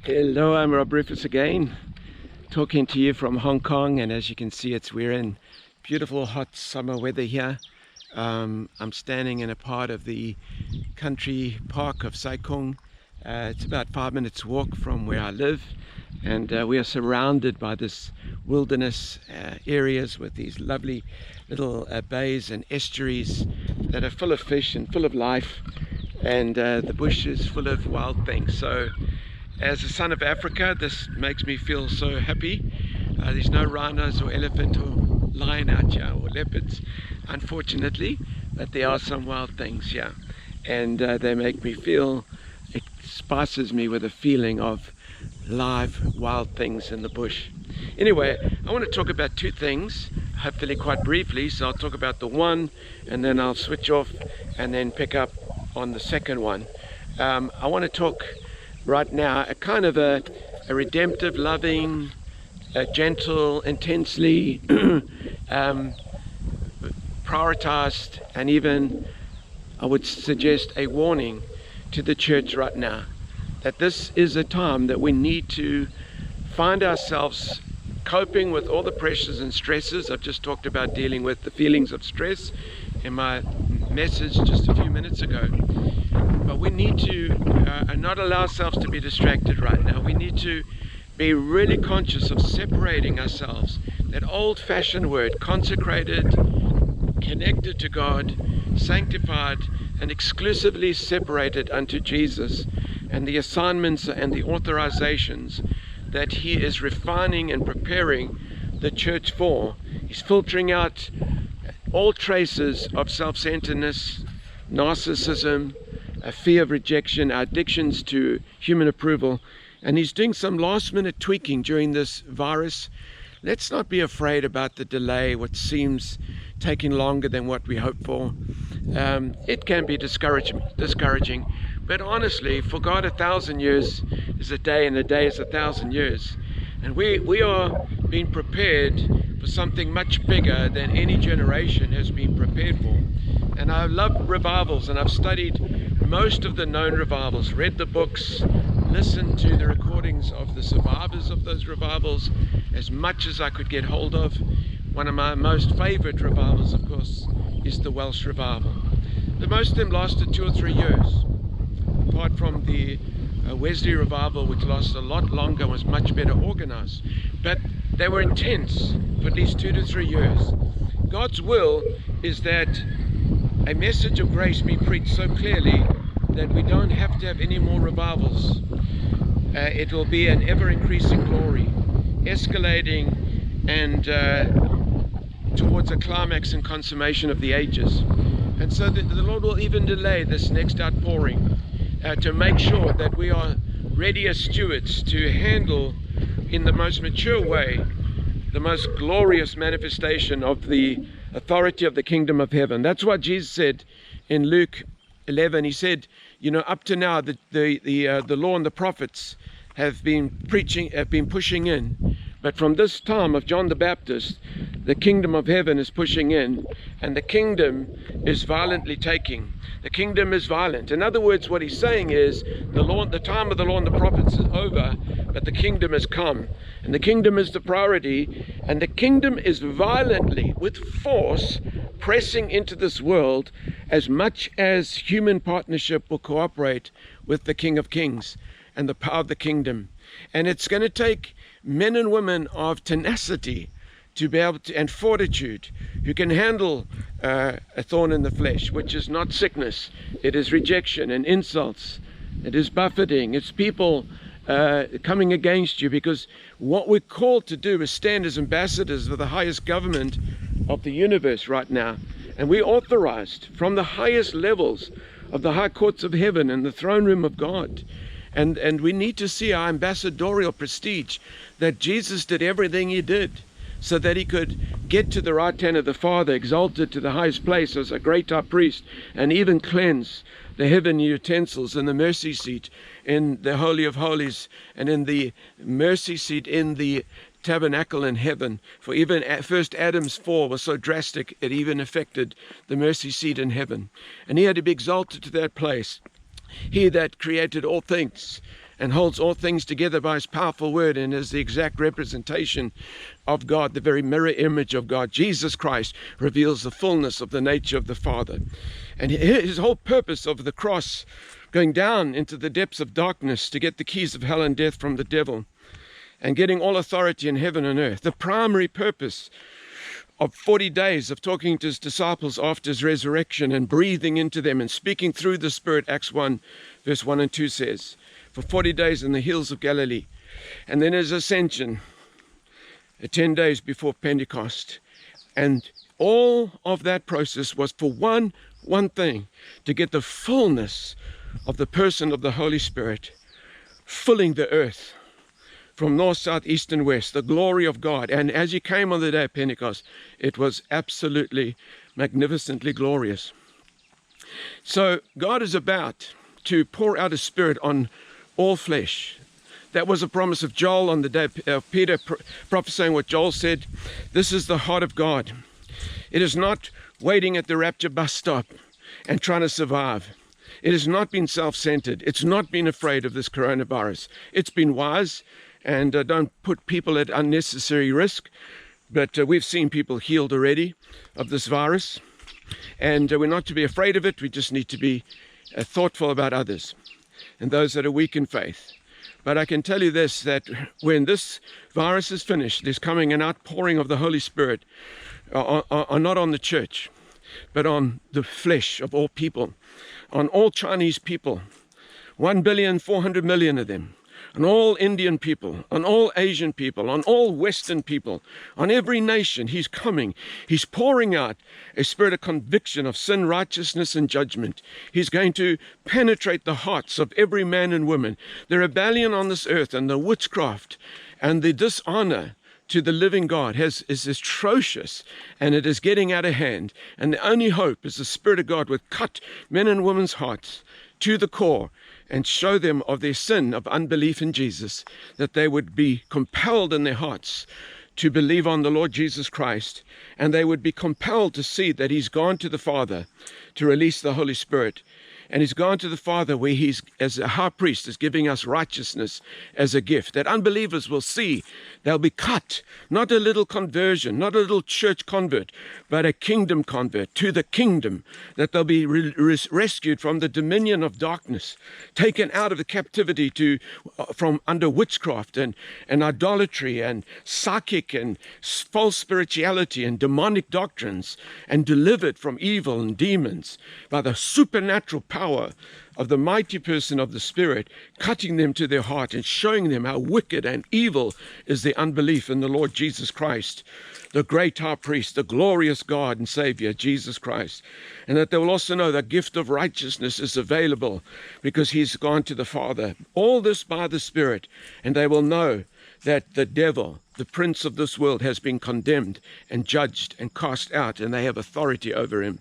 Hello, I'm Rob Rufus again, talking to you from Hong Kong, and as you can see, we're in beautiful hot summer weather here. I'm standing in a part of the country park of Sai Kung. It's about 5 minutes walk from where I live, and we are surrounded by this wilderness areas with these lovely little bays and estuaries that are full of fish and full of life, and the bush is full of wild things. So as a son of Africa, this makes me feel so happy. There's no rhinos or elephant or lion out here, or leopards, unfortunately, but there are some wild things here, and they make me feel, it spices me with a feeling of live wild things in the bush. Anyway, I want to talk about two things, hopefully quite briefly. So I'll talk about the one, and then I'll switch off and then pick up on the second one. I want to talk right now a kind of a redemptive, loving, gentle, intensely prioritized, and even I would suggest a warning to the church right now, that this is a time that we need to find ourselves coping with all the pressures and stresses. I've just talked about dealing with the feelings of stress in my message just a few minutes ago. But we need to not allow ourselves to be distracted right now. We need to be really conscious of separating ourselves. That old-fashioned word, consecrated, connected to God, sanctified, and exclusively separated unto Jesus, and the assignments and the authorizations that He is refining and preparing the church for. He's filtering out all traces of self-centeredness, narcissism, a fear of rejection, our addictions to human approval, and He's doing some last-minute tweaking during this virus. Let's not be afraid about the delay, what seems taking longer than what we hope for. It can be discouraging, but honestly, for God 1,000 years is a day, and a day is 1,000 years. And we are being prepared for something much bigger than any generation has been prepared for. And I love revivals, and I've studied most of the known revivals, read the books, listened to the recordings of the survivors of those revivals as much as I could get hold of. One of my most favorite revivals, of course, is the Welsh revival. The most of them lasted 2 or 3 years, apart from the Wesley revival, which lasted a lot longer and was much better organized. But they were intense for at least 2 to 3 years. God's will is that a message of grace be preached so clearly that we don't have to have any more revivals. It will be an ever-increasing glory, escalating and towards a climax and consummation of the ages. And so the Lord will even delay this next outpouring to make sure that we are ready as stewards to handle in the most mature way the most glorious manifestation of the authority of the kingdom of heaven. That's what Jesus said in Luke 11. He said, you know, up to now the law and the prophets have been pushing in, but from this time of John the Baptist, the kingdom of heaven is pushing in, and the kingdom is violently taking. The kingdom is violent. In other words, what he's saying is the time of the law and the prophets is over, but the kingdom has come, and the kingdom is the priority, and the kingdom is violently, with force, pressing into this world as much as human partnership will cooperate with the King of Kings and the power of the kingdom. And it's going to take men and women of tenacity to be able to, and fortitude, who can handle a thorn in the flesh, which is not sickness, it is rejection and insults, it is buffeting, it's people coming against you, because what we're called to do is stand as ambassadors of the highest government of the universe right now. And we're authorized from the highest levels of the high courts of heaven and the throne room of God. And we need to see our ambassadorial prestige, that Jesus did everything He did so that He could get to the right hand of the Father, exalted to the highest place as a great high priest, and even cleanse the heavenly utensils in the mercy seat in the Holy of Holies, and in the mercy seat in the tabernacle in heaven. For even at first Adam's fall was so drastic, it even affected the mercy seat in heaven. And He had to be exalted to that place. He that created all things and holds all things together by his powerful word, and is the exact representation of God, the very mirror image of God. Jesus Christ reveals the fullness of the nature of the Father. And his whole purpose of the cross, going down into the depths of darkness to get the keys of hell and death from the devil, and getting all authority in heaven and earth. The primary purpose of 40 days of talking to his disciples after his resurrection and breathing into them and speaking through the Spirit, Acts 1 verse 1 and 2 says, for 40 days in the hills of Galilee. And then his ascension, 10 days before Pentecost. And all of that process was for one thing, to get the fullness of the person of the Holy Spirit filling the earth from north, south, east, and west, the glory of God. And as he came on the day of Pentecost, it was absolutely magnificently glorious. So God is about to pour out his Spirit on all flesh. That was a promise of Joel on the day of Peter prophesying what Joel said. This is the heart of God. It is not waiting at the rapture bus stop and trying to survive. It has not been self-centered. It's not been afraid of this coronavirus. It's been wise, and don't put people at unnecessary risk. But we've seen people healed already of this virus. And we're not to be afraid of it. We just need to be thoughtful about others and those that are weak in faith. But I can tell you this, that when this virus is finished, there's coming an outpouring of the Holy Spirit, not on the church, but on the flesh of all people, on all Chinese people, 1,400,000,000 of them, on all Indian people, on all Asian people, on all Western people, on every nation. He's coming. He's pouring out a spirit of conviction of sin, righteousness, and judgment. He's going to penetrate the hearts of every man and woman. The rebellion on this earth and the witchcraft and the dishonor to the living God is atrocious, and it is getting out of hand. And the only hope is the Spirit of God would cut men and women's hearts to the core and show them of their sin of unbelief in Jesus, that they would be compelled in their hearts to believe on the Lord Jesus Christ, and they would be compelled to see that he's gone to the Father to release the Holy Spirit. And he's gone to the Father where he's, as a high priest, is giving us righteousness as a gift. That unbelievers will see they'll be cut. Not a little conversion, not a little church convert, but a kingdom convert to the kingdom. That they'll be rescued from the dominion of darkness, taken out of the captivity from under witchcraft and idolatry and psychic and false spirituality and demonic doctrines, and delivered from evil and demons by the supernatural power of the mighty person of the Spirit, cutting them to their heart and showing them how wicked and evil is their unbelief in the Lord Jesus Christ, the great high priest, the glorious God and Savior, Jesus Christ. And that they will also know the gift of righteousness is available because he's gone to the Father. All this by the Spirit. And they will know that the devil, the prince of this world, has been condemned and judged and cast out, and they have authority over him.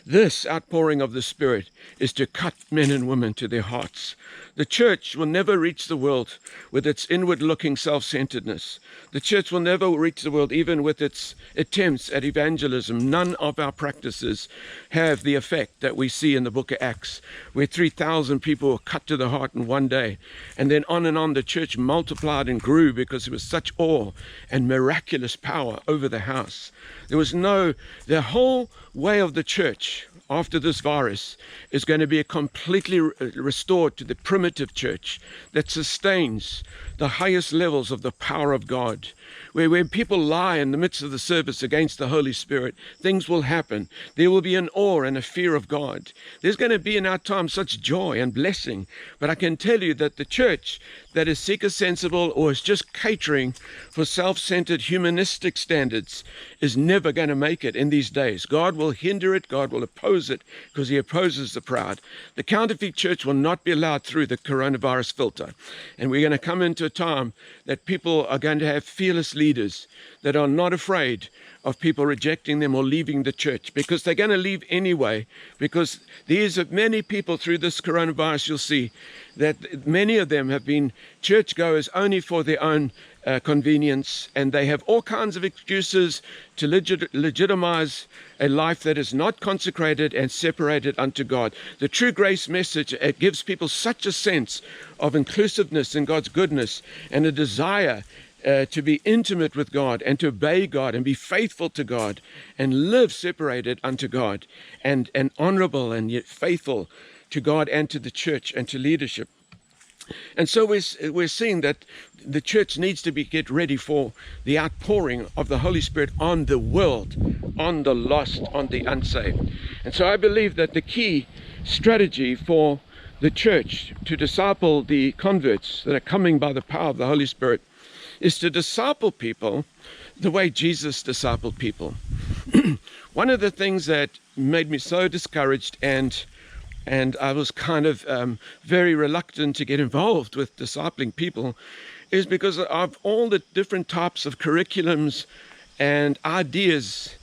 This outpouring of the Spirit is to cut men and women to their hearts. The church will never reach the world with its inward-looking self-centeredness. The church will never reach the world even with its attempts at evangelism. None of our practices have the effect that we see in the book of Acts, where 3,000 people were cut to the heart in one day. And then on the church multiplied and grew because there was such awe and miraculous power over the house. There was the whole way of the church after this virus is going to be completely restored to the primitive church that sustains the highest levels of the power of God. Where people lie in the midst of the service against the Holy Spirit, things will happen. There will be an awe and a fear of God. There's going to be in our time such joy and blessing. But I can tell you that the church that is seeker sensible or is just catering for self-centered humanistic standards is never going to make it in these days. God will hinder it. God will oppose it because he opposes the proud. The counterfeit church will not be allowed through the coronavirus filter. And we're going to come into a time that people are going to have fearless leaders that are not afraid of people rejecting them or leaving the church, because they're going to leave anyway, because these are many people through this coronavirus. You'll see that many of them have been churchgoers only for their own convenience, and they have all kinds of excuses to legitimize a life that is not consecrated and separated unto God. The true grace message, it gives people such a sense of inclusiveness in God's goodness and a desire to be intimate with God and to obey God and be faithful to God and live separated unto God and honorable and yet faithful to God and to the church and to leadership. And so we're seeing that the church needs to get ready for the outpouring of the Holy Spirit on the world, on the lost, on the unsaved. And so I believe that the key strategy for the church to disciple the converts that are coming by the power of the Holy Spirit is to disciple people the way Jesus discipled people. One of the things that made me so discouraged and I was kind of very reluctant to get involved with discipling people is because of all the different types of curriculums and ideas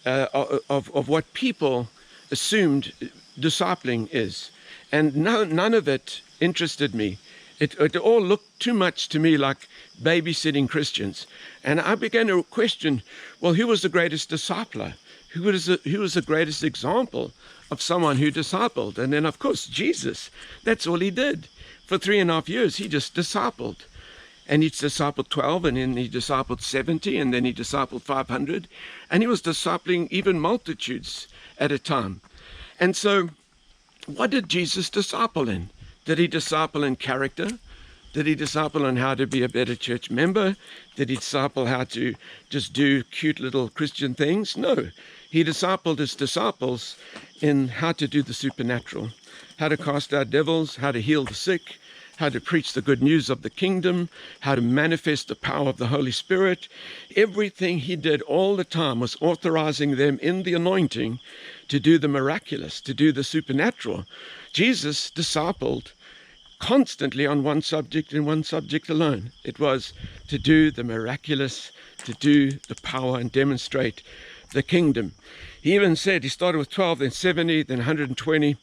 of what people assumed discipling is. And none of it interested me. It all looked too much to me like babysitting Christians. And I began to question, well, who was the greatest discipler? Who was the greatest example of someone who discipled? And then, of course, Jesus. That's all he did. For 3.5 years, he just discipled. And he discipled 12, and then he discipled 70, and then he discipled 500. And he was discipling even multitudes at a time. And so, what did Jesus disciple in? Did he disciple in character? Did he disciple on how to be a better church member? Did he disciple how to just do cute little Christian things? No. He discipled his disciples in how to do the supernatural, how to cast out devils, how to heal the sick, how to preach the good news of the kingdom, how to manifest the power of the Holy Spirit. Everything he did all the time was authorizing them in the anointing to do the miraculous, to do the supernatural. Jesus discipled constantly on one subject and one subject alone. It was to do the miraculous, to do the power and demonstrate the kingdom. He even said, he started with 12, then 70, then 120.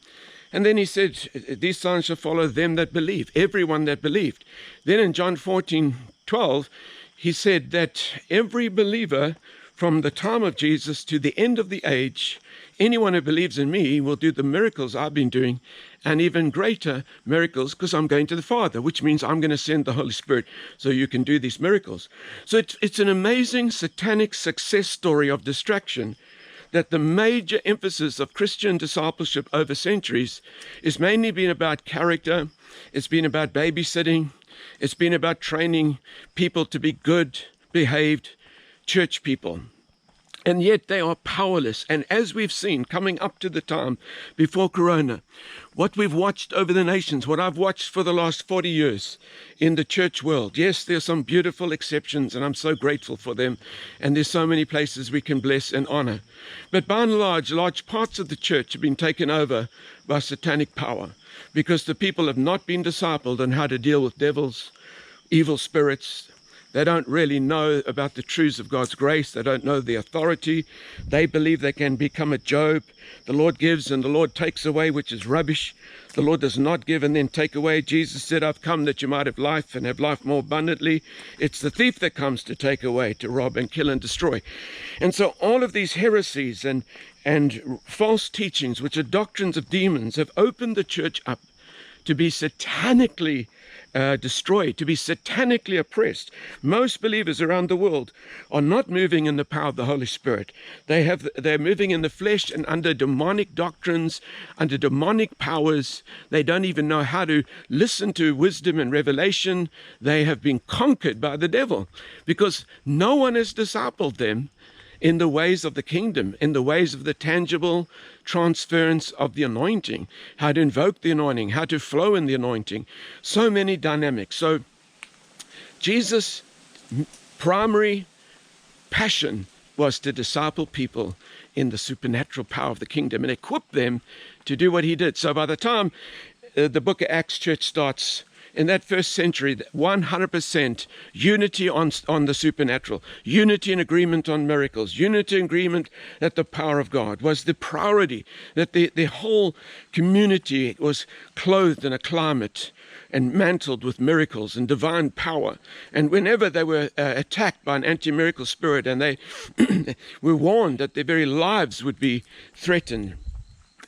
And then he said, these signs shall follow them that believe, everyone that believed. Then in John 14:12, he said that every believer from the time of Jesus to the end of the age, anyone who believes in me will do the miracles I've been doing and even greater miracles, because I'm going to the Father, which means I'm going to send the Holy Spirit so you can do these miracles. So it's an amazing satanic success story of distraction, that the major emphasis of Christian discipleship over centuries is mainly been about character. It's been about babysitting. It's been about training people to be good behaved church people. And yet they are powerless. And as we've seen coming up to the time before Corona, what we've watched over the nations, what I've watched for the last 40 years in the church world. Yes, there's some beautiful exceptions, and I'm so grateful for them. And there's so many places we can bless and honor. But by and large parts of the church have been taken over by satanic power, because the people have not been discipled on how to deal with devils, evil spirits. They don't really know about the truths of God's grace. They don't know the authority. They believe they can become a Job. The Lord gives and the Lord takes away, which is rubbish. The Lord does not give and then take away. Jesus said, I've come that you might have life and have life more abundantly. It's the thief that comes to take away, to rob and kill and destroy. And so all of these heresies and false teachings, which are doctrines of demons, have opened the church up to be satanically destroyed, to be satanically oppressed. Most believers around the world are not moving in the power of the Holy Spirit. They're moving in the flesh and under demonic doctrines, under demonic powers. They don't even know how to listen to wisdom and revelation. They have been conquered by the devil because no one has discipled them in the ways of the kingdom, in the ways of the tangible transference of the anointing, how to invoke the anointing, how to flow in the anointing. So many dynamics. So Jesus' primary passion was to disciple people in the supernatural power of the kingdom and equip them to do what he did. So by the time the book of Acts church starts, in that first century, 100% unity on the supernatural, unity and agreement on miracles, unity and agreement that the power of God was the priority, that the whole community was clothed in a climate and mantled with miracles and divine power. And whenever they were attacked by an anti-miracle spirit, and they were warned that their very lives would be threatened,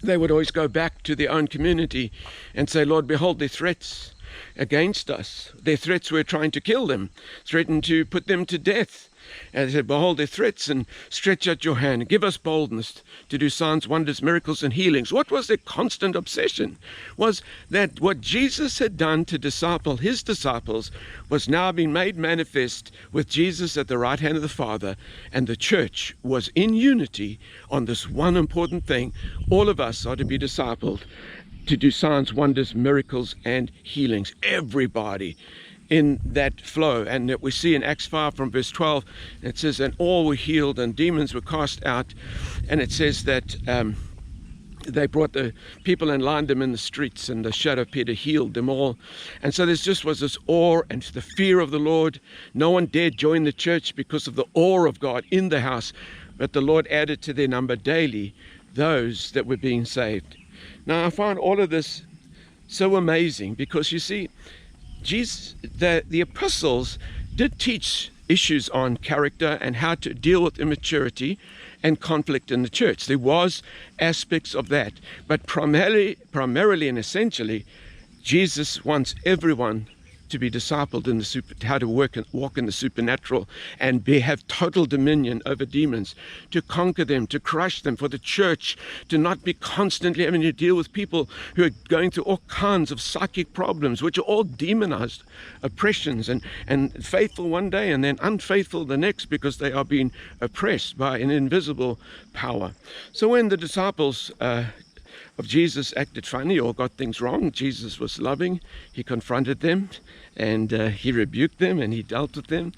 they would always go back to their own community and say, Lord, behold their threats against us. Their threats were trying to kill them, threatened to put them to death. And they said, behold their threats, and stretch out your hand and give us boldness to do signs, wonders, miracles, and healings. What was their constant obsession? Was that what Jesus had done to disciple his disciples was now being made manifest with Jesus at the right hand of the Father, and the church was in unity on this one important thing. All of us are to be discipled to do signs, wonders, miracles, and healings. Everybody in that flow. And that we see in Acts 5 from verse 12, it says, and all were healed and demons were cast out. And it says that they brought the people and lined them in the streets, and the shadow of Peter healed them all. And so there just was this awe and the fear of the Lord. No one dared join the church because of the awe of God in the house, but the Lord added to their number daily those that were being saved. Now I find all of this so amazing, because you see, Jesus, the epistles did teach issues on character and how to deal with immaturity and conflict in the church. There was aspects of that, but primarily and essentially, Jesus wants everyone to be discipled in the how to walk in the supernatural and have total dominion over demons, to conquer them, to crush them, for the church to not be constantly having to deal with people who are going through all kinds of psychic problems, which are all demonized oppressions, and faithful one day and then unfaithful the next, because they are being oppressed by an invisible power. So when the disciples of Jesus acted funny or got things wrong, Jesus was loving. He confronted them, and he rebuked them, and he dealt with them.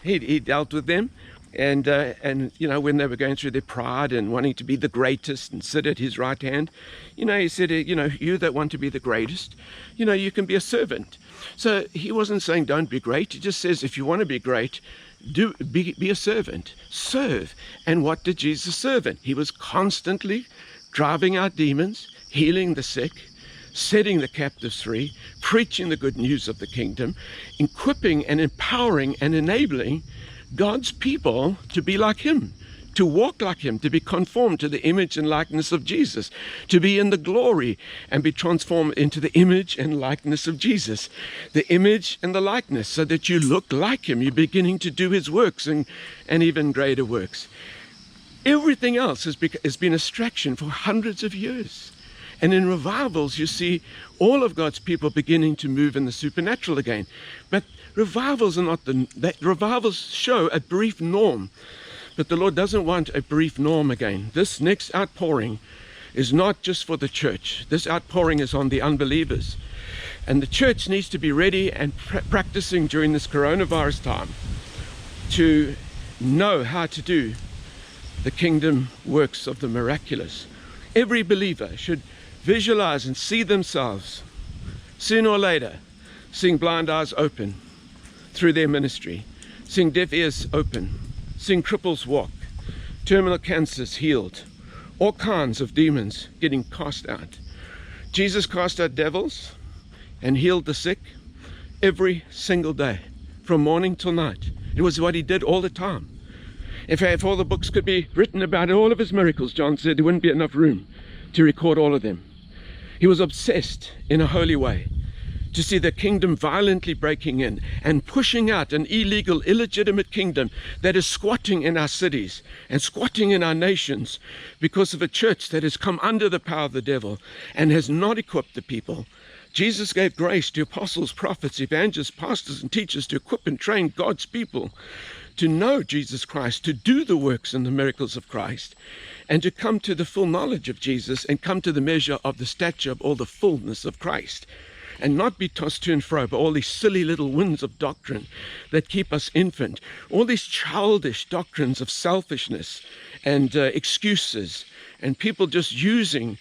He dealt with them. And you know, when they were going through their pride and wanting to be the greatest and sit at his right hand, you know, he said, you know, you that want to be the greatest, you know, you can be a servant. So he wasn't saying don't be great. He just says, if you want to be great, be a servant, serve. And what did Jesus serve in? He was constantly driving out demons, healing the sick, setting the captives free, preaching the good news of the kingdom, equipping and empowering and enabling God's people to be like him, to walk like him, to be conformed to the image and likeness of Jesus, to be in the glory and be transformed into the image and likeness of Jesus, the image and the likeness, so that you look like him. You're beginning to do his works and even greater works. Everything else has been a distraction for hundreds of years. And in revivals, you see all of God's people beginning to move in the supernatural again. But revivals are not revivals show a brief norm. But the Lord doesn't want a brief norm again. This next outpouring is not just for the church. This outpouring is on the unbelievers. And the church needs to be ready and practicing during this coronavirus time to know how to do the kingdom works of the miraculous. Every believer should visualize and see themselves, sooner or later, seeing blind eyes open through their ministry, seeing deaf ears open, seeing cripples walk, terminal cancers healed, all kinds of demons getting cast out. Jesus cast out devils and healed the sick every single day, from morning till night. It was what he did all the time. If all the books could be written about all of his miracles, John said, there wouldn't be enough room to record all of them. He was obsessed in a holy way to see the kingdom violently breaking in and pushing out an illegal, illegitimate kingdom that is squatting in our cities and squatting in our nations because of a church that has come under the power of the devil and has not equipped the people. Jesus gave grace to apostles, prophets, evangelists, pastors, and teachers to equip and train God's people to know Jesus Christ, to do the works and the miracles of Christ, and to come to the full knowledge of Jesus and come to the measure of the stature of all the fullness of Christ, and not be tossed to and fro by all these silly little winds of doctrine that keep us infant, all these childish doctrines of selfishness and excuses, and people just using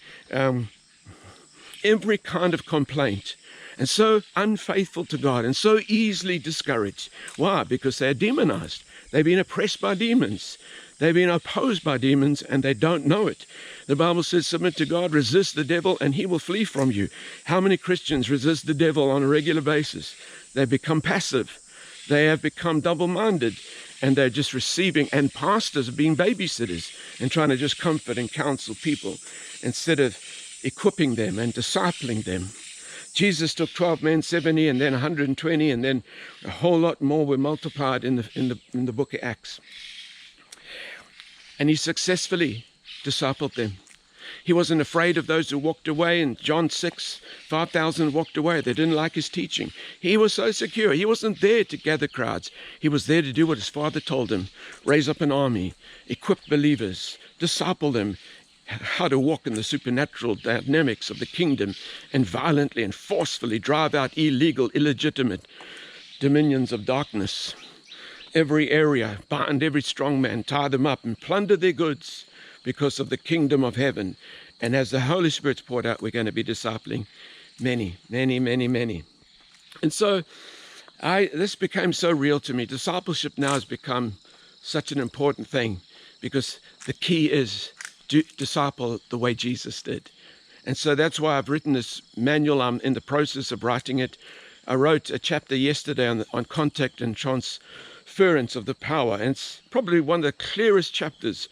every kind of complaint and so unfaithful to God and so easily discouraged. Why? Because they're demonized. They've been oppressed by demons. They've been opposed by demons and they don't know it. The Bible says, submit to God, resist the devil, and he will flee from you. How many Christians resist the devil on a regular basis? They become passive. They have become double-minded, and they're just receiving, and pastors are being babysitters and trying to just comfort and counsel people instead of equipping them and discipling them. Jesus took 12 men, 70, and then 120, and then a whole lot more were multiplied in the book of Acts. And he successfully discipled them. He wasn't afraid of those who walked away. In John 6, 5,000 walked away. They didn't like his teaching. He was so secure. He wasn't there to gather crowds. He was there to do what his Father told him. Raise up an army, equip believers, disciple them, how to walk in the supernatural dynamics of the kingdom, and violently and forcefully drive out illegal, illegitimate dominions of darkness. Every area, bind every strong man, tie them up, and plunder their goods, because of the kingdom of heaven. And as the Holy Spirit's poured out, we're going to be discipling many, many, many, many. And so this became so real to me. Discipleship now has become such an important thing, because the key is to disciple the way Jesus did. And so that's why I've written this manual. I'm in the process of writing it. I wrote a chapter yesterday on contact and transference of the power. And it's probably one of the clearest chapters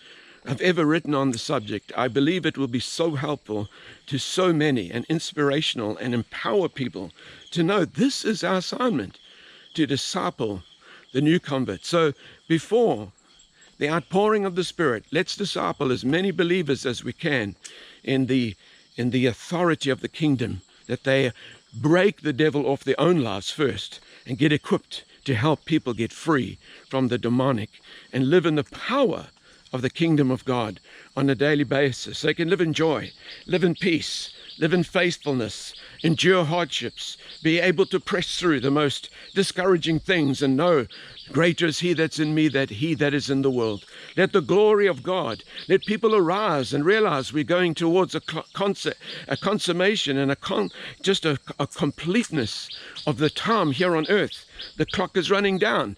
I've ever written on the subject. I believe it will be so helpful to so many and inspirational and empower people to know this is our assignment, to disciple the new convert. So before the outpouring of the Spirit, let's disciple as many believers as we can in the authority of the kingdom, that they break the devil off their own lives first and get equipped to help people get free from the demonic and live in the power of the kingdom of God on a daily basis. They can live in joy, live in peace, live in faithfulness, endure hardships, be able to press through the most discouraging things and know greater is he that's in me than he that is in the world. Let the glory of God, let people arise and realize we're going towards a consummation and a completeness of the time here on earth. The clock is running down.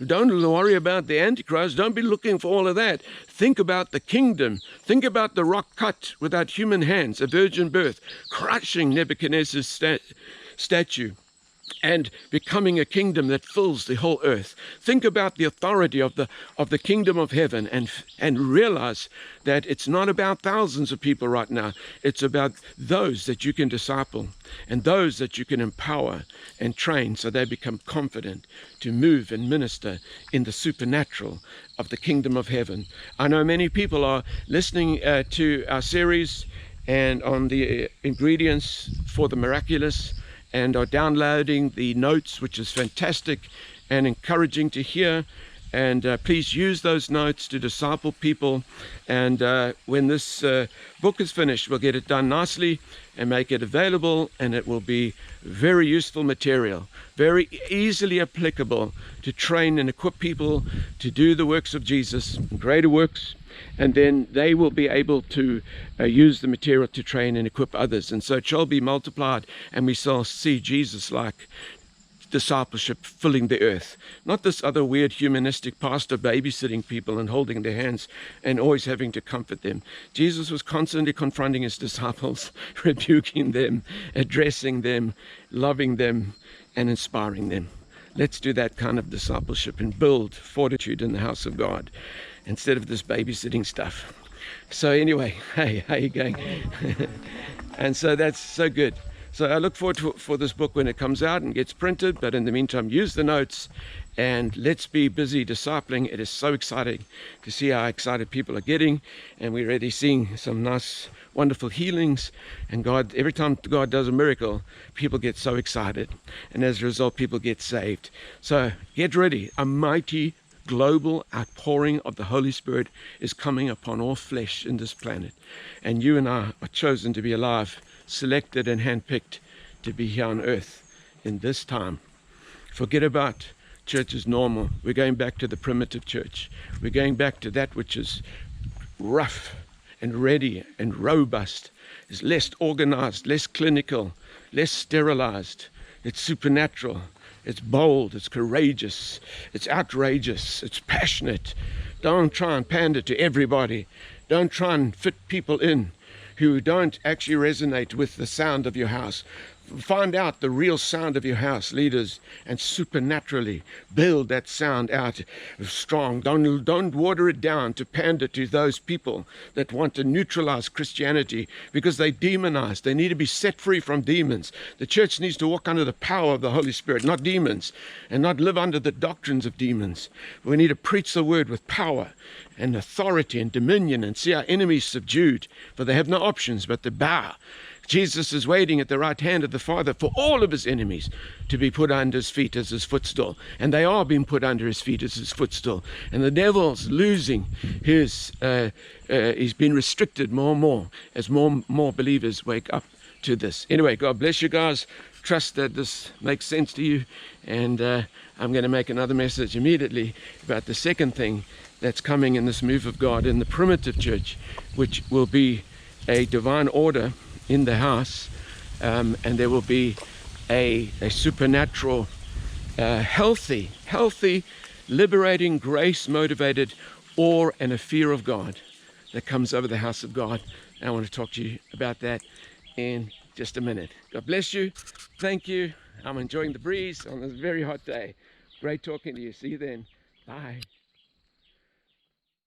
Don't worry about the Antichrist. Don't be looking for all of that. Think about the kingdom. Think about the rock cut without human hands, a virgin birth, crushing Nebuchadnezzar's statue, and becoming a kingdom that fills the whole earth. Think about the authority of the kingdom of heaven, and realize that it's not about thousands of people right now. It's about those that you can disciple and those that you can empower and train so they become confident to move and minister in the supernatural of the kingdom of heaven. I know many people are listening to our series and on the ingredients for the miraculous, and are downloading the notes, which is fantastic and encouraging to hear. And please use those notes to disciple people. And when this book is finished, we'll get it done nicely and make it available, and it will be very useful material, very easily applicable to train and equip people to do the works of Jesus, greater works. And then they will be able to use the material to train and equip others. And so it shall be multiplied, and we shall see Jesus-like discipleship filling the earth. Not this other weird humanistic pastor babysitting people and holding their hands and always having to comfort them. Jesus was constantly confronting his disciples, rebuking them, addressing them, loving them, and inspiring them. Let's do that kind of discipleship and build fortitude in the house of God instead of this babysitting stuff. So anyway, hey, how you going? And so that's so good. So I look forward for this book when it comes out and gets printed. But in the meantime, use the notes and let's be busy discipling. It is so exciting to see how excited people are getting. And we're already seeing some nice, wonderful healings. And God, every time God does a miracle, people get so excited. And as a result, people get saved. So get ready. A mighty global outpouring of the Holy Spirit is coming upon all flesh in this planet. And you and I are chosen to be alive, selected and handpicked to be here on earth in this time. Forget about church as normal. We're going back to the primitive church. We're going back to that which is rough and ready and robust. It's less organized, less clinical, less sterilized. It's supernatural. It's bold. It's courageous. It's outrageous. It's passionate. Don't try and pander to everybody. Don't try and fit people in who don't actually resonate with the sound of your house. Find out the real sound of your house, leaders, and supernaturally build that sound out strong. Don't water it down to pander to those people that want to neutralize Christianity because they demonize. They need to be set free from demons. The church needs to walk under the power of the Holy Spirit, not demons, and not live under the doctrines of demons. We need to preach the word with power and authority and dominion and see our enemies subdued, for they have no options but to bow. Jesus is waiting at the right hand of the Father for all of his enemies to be put under his feet as his footstool. And they are being put under his feet as his footstool. And the devil's losing his, he's been restricted more and more as more believers wake up to this. Anyway, God bless you guys. Trust that this makes sense to you. And I'm going to make another message immediately about the second thing that's coming in this move of God in the primitive church, which will be a divine order in the house, and there will be a supernatural, healthy, liberating, grace-motivated awe and a fear of God that comes over the house of God. And I want to talk to you about that in just a minute. God bless you. Thank you. I'm enjoying the breeze on this very hot day. Great talking to you. See you then. Bye.